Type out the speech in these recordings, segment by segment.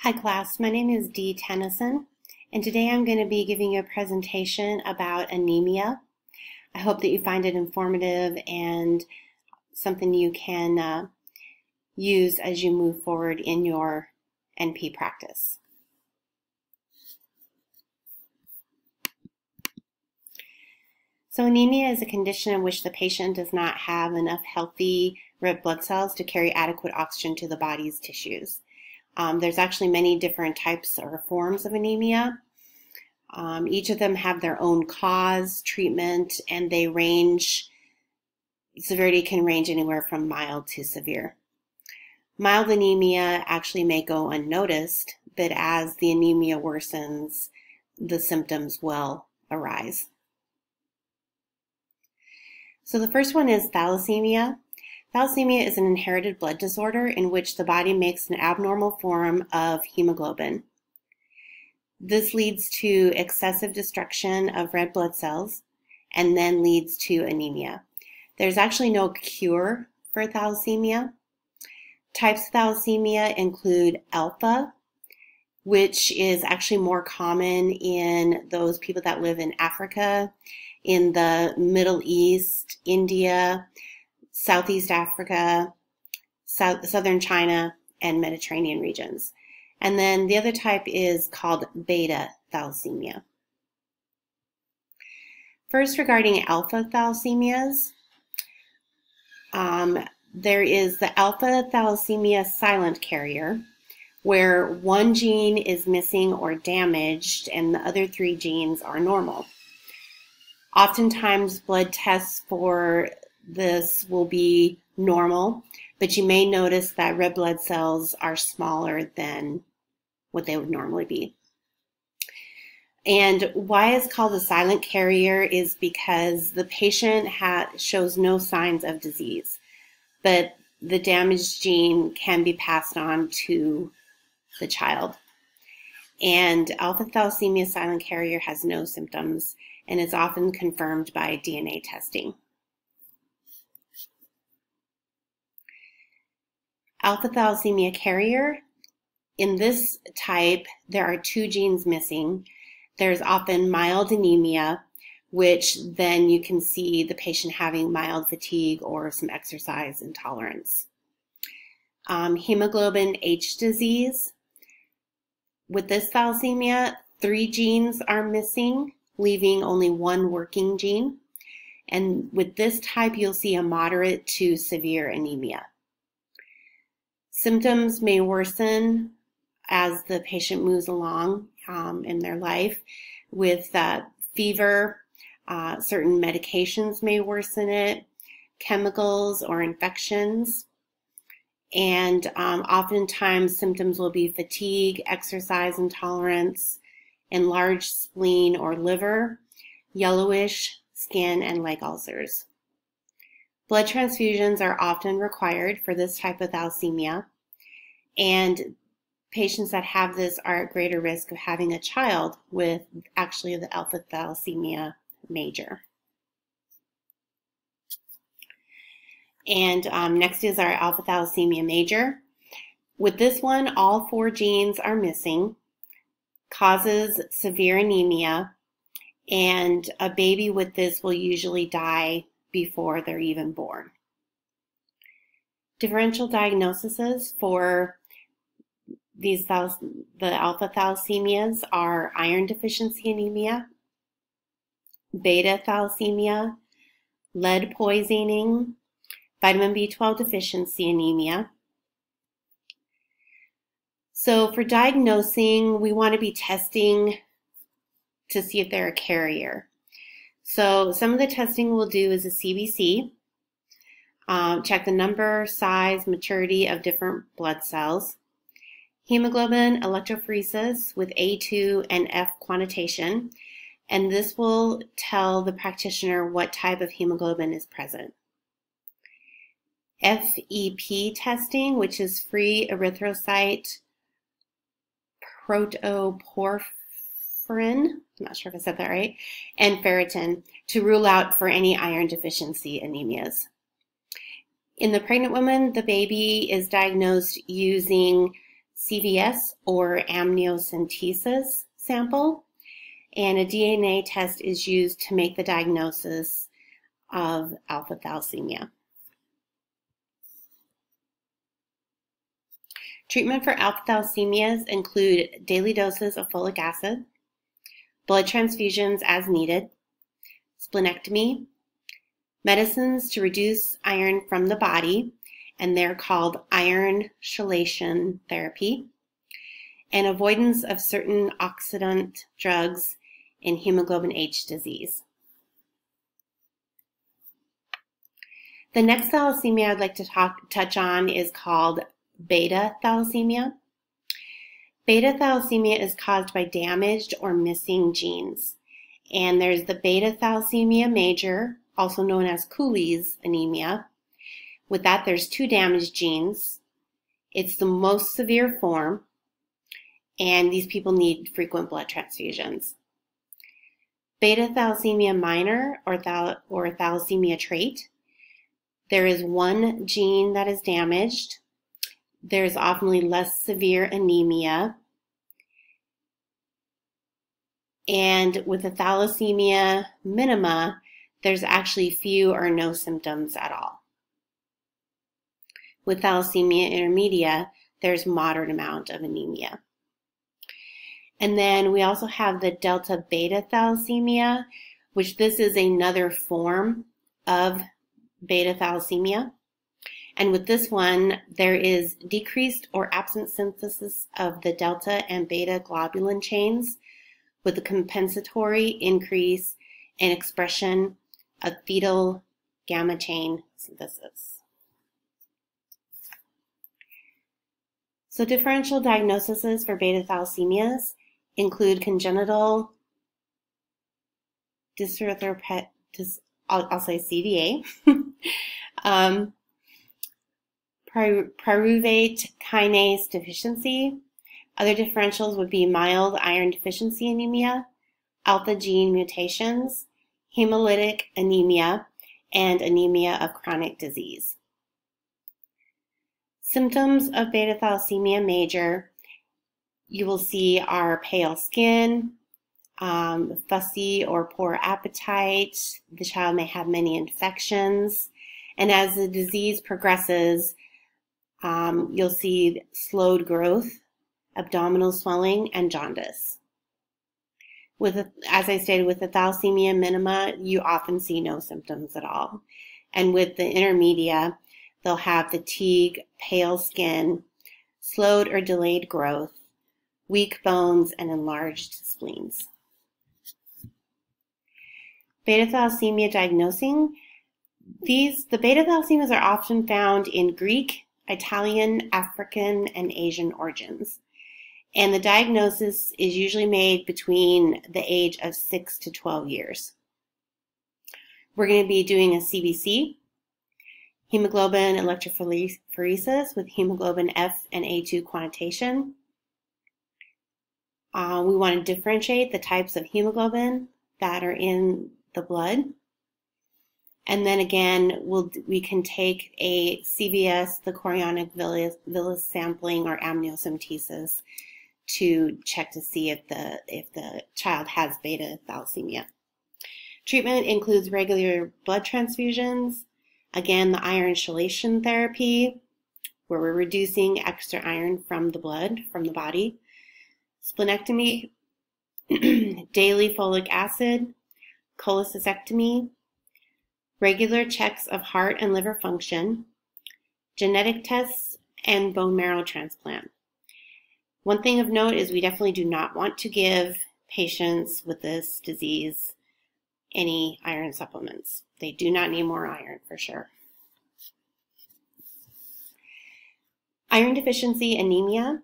Hi class, my name is Dee Tennyson, and today I'm going to be giving you a presentation about anemia. I hope that you find it informative and something you can use as you move forward in your NP practice. So anemia is a condition in which the patient does not have enough healthy red blood cells to carry adequate oxygen to the body's tissues. There's actually many different types or forms of anemia. Each of them have their own cause, treatment, and severity can range anywhere from mild to severe. Mild anemia actually may go unnoticed, but as the anemia worsens, the symptoms will arise. So the first one is thalassemia. Thalassemia is an inherited blood disorder in which the body makes an abnormal form of hemoglobin. This leads to excessive destruction of red blood cells and then leads to anemia. There's actually no cure for thalassemia. Types of thalassemia include alpha, which is actually more common in those people that live in Africa, in the Middle East, India, Southeast Africa, Southern China, and Mediterranean regions. And then the other type is called beta thalassemia. First, regarding alpha thalassemias, there is the alpha thalassemia silent carrier, where one gene is missing or damaged and the other three genes are normal. Oftentimes, blood tests for this will be normal, but you may notice that red blood cells are smaller than what they would normally be. And why it's called a silent carrier is because the patient shows no signs of disease, but the damaged gene can be passed on to the child. And alpha thalassemia silent carrier has no symptoms and is often confirmed by DNA testing. Alpha thalassemia carrier, in this type, there are two genes missing. There's often mild anemia, which then you can see the patient having mild fatigue or some exercise intolerance. Hemoglobin H disease. With this thalassemia, 3 genes are missing, leaving only 1 working gene. And with this type, you'll see a moderate to severe anemia. Symptoms may worsen as the patient moves along in their life with fever. Certain medications may worsen it, chemicals or infections. And oftentimes symptoms will be fatigue, exercise intolerance, enlarged spleen or liver, yellowish skin, and leg ulcers. Blood transfusions are often required for this type of thalassemia, and patients that have this are at greater risk of having a child with actually the alpha thalassemia major. And next is our alpha thalassemia major. With this one, all 4 genes are missing, causes severe anemia, and a baby with this will usually die before they're even born. Differential diagnoses for the alpha thalassemias are iron deficiency anemia, beta thalassemia, lead poisoning, vitamin B12 deficiency anemia. So for diagnosing, we want to be testing to see if they're a carrier. So some of the testing we'll do is a CBC, check the number, size, maturity of different blood cells, hemoglobin electrophoresis with A2 and F quantitation, and this will tell the practitioner what type of hemoglobin is present. FEP testing, which is free erythrocyte protoporphyrin, I'm not sure if I said that right, and ferritin to rule out for any iron deficiency anemias. In the pregnant woman, the baby is diagnosed using CVS or amniocentesis sample, and a DNA test is used to make the diagnosis of alpha thalassemia. Treatment for alpha thalassemias include daily doses of folic acid, blood transfusions as needed, splenectomy, medicines to reduce iron from the body, and they're called iron chelation therapy, and avoidance of certain oxidant drugs in hemoglobin H disease. The next thalassemia I'd like to touch on is called beta thalassemia. Beta thalassemia is caused by damaged or missing genes. And there's the beta thalassemia major, also known as Cooley's anemia. With that, there's 2 damaged genes. It's the most severe form, and these people need frequent blood transfusions. Beta thalassemia minor or thalassemia trait. There is 1 gene that is damaged. There's often less severe anemia. And with the thalassemia minima, there's actually few or no symptoms at all. With thalassemia intermedia, there's moderate amount of anemia. And then we also have the delta beta thalassemia, which this is another form of beta thalassemia. And with this one, there is decreased or absent synthesis of the delta and beta globulin chains with a compensatory increase in expression of fetal gamma chain synthesis. So differential diagnoses for beta thalassemias include congenital I'll say CDA, pyruvate kinase deficiency. Other differentials would be mild iron deficiency anemia, alpha gene mutations, hemolytic anemia, and anemia of chronic disease. Symptoms of beta thalassemia major, you will see are pale skin, fussy or poor appetite. The child may have many infections. And as the disease progresses, you'll see slowed growth, abdominal swelling, and jaundice. As I stated, with the thalassemia minima, you often see no symptoms at all. And with the intermedia, they'll have fatigue, pale skin, slowed or delayed growth, weak bones, and enlarged spleens. Beta thalassemia diagnosing. The beta thalassemias are often found in Greek, Italian, African, and Asian origins. And the diagnosis is usually made between the age of 6 to 12 years. We're going to be doing a CBC, hemoglobin electrophoresis with hemoglobin F and A2 quantitation. We want to differentiate the types of hemoglobin that are in the blood. And then again, we can take a CVS, the chorionic villus sampling, or amniocentesis to check to see if the child has beta thalassemia. Treatment includes regular blood transfusions, again the iron chelation therapy, where we're reducing extra iron from the blood, from the body, splenectomy, daily folic acid, cholecystectomy, regular checks of heart and liver function, genetic tests, and bone marrow transplant. One thing of note is we definitely do not want to give patients with this disease any iron supplements. They do not need more iron for sure. Iron deficiency anemia.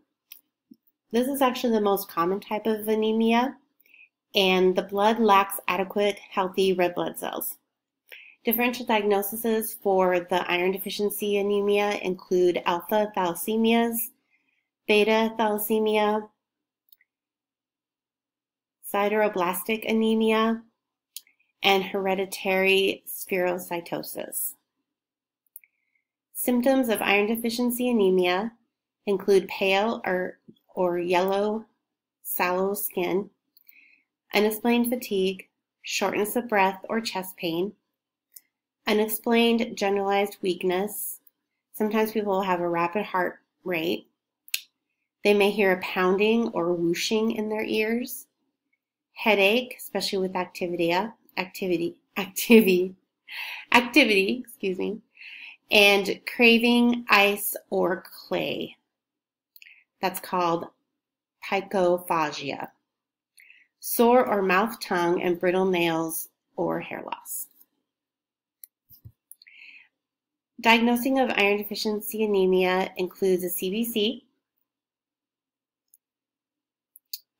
This is actually the most common type of anemia, and the blood lacks adequate healthy red blood cells. Differential diagnoses for the iron deficiency anemia include alpha thalassemias, beta thalassemia, sideroblastic anemia, and hereditary spherocytosis. Symptoms of iron deficiency anemia include pale or yellow sallow skin, unexplained fatigue, shortness of breath or chest pain, unexplained generalized weakness. Sometimes people will have a rapid heart rate. They may hear a pounding or whooshing in their ears, headache, especially with activity, and craving ice or clay. That's called picophagia. Sore or mouth, tongue, and brittle nails or hair loss. Diagnosing of iron deficiency anemia includes a CBC.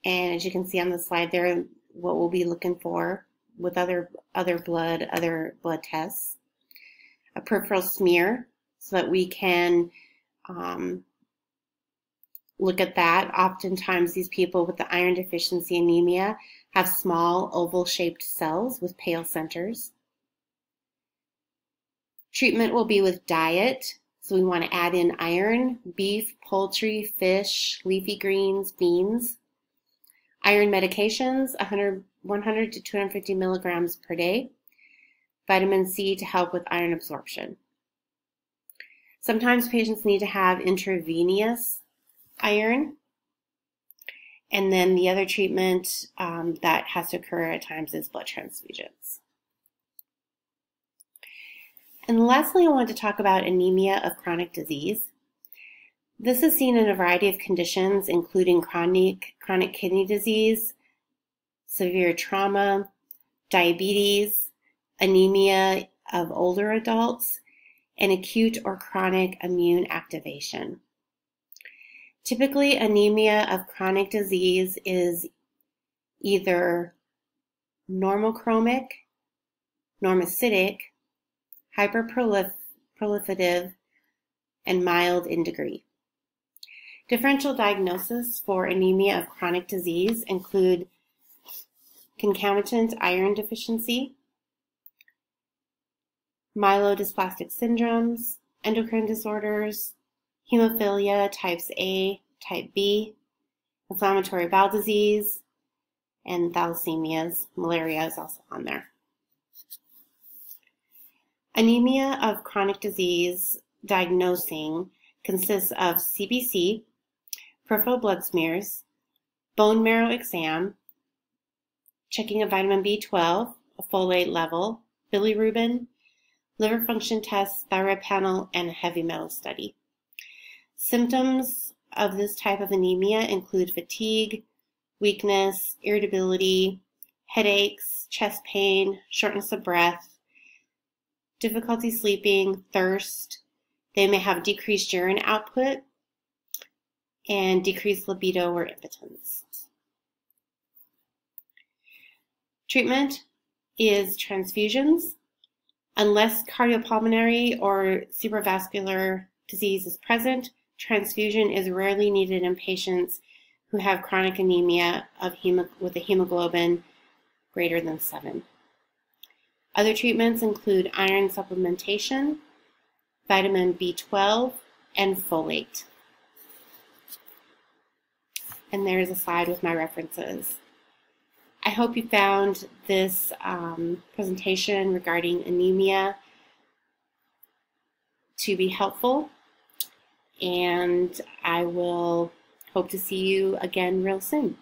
And as you can see on the slide there, what we'll be looking for with other blood tests. A peripheral smear so that we can look at that. Oftentimes these people with the iron deficiency anemia have small oval-shaped cells with pale centers. Treatment will be with diet. So we want to add in iron, beef, poultry, fish, leafy greens, beans. Iron medications, 100 to 250 milligrams per day. Vitamin C to help with iron absorption. Sometimes patients need to have intravenous iron. And then the other treatment that has to occur at times is blood transfusions. And lastly, I want to talk about anemia of chronic disease. This is seen in a variety of conditions, including chronic kidney disease, severe trauma, diabetes, anemia of older adults, and acute or chronic immune activation. Typically, anemia of chronic disease is either normochromic, normocytic, hyperproliferative, and mild in degree. Differential diagnosis for anemia of chronic disease include concomitant iron deficiency, myelodysplastic syndromes, endocrine disorders, hemophilia types A, type B, inflammatory bowel disease, and thalassemias. Malaria is also on there. Anemia of chronic disease diagnosing consists of CBC, peripheral blood smears, bone marrow exam, checking of vitamin B12, a folate level, bilirubin, liver function tests, thyroid panel, and a heavy metal study. Symptoms of this type of anemia include fatigue, weakness, irritability, headaches, chest pain, shortness of breath, difficulty sleeping, thirst. They may have decreased urine output and decreased libido or impotence. Treatment is transfusions. Unless cardiopulmonary or cerebrovascular disease is present, transfusion is rarely needed in patients who have chronic anemia with a hemoglobin greater than 7. Other treatments include iron supplementation, vitamin B12, and folate. And there's a slide with my references. I hope you found this presentation regarding anemia to be helpful, and I will hope to see you again real soon.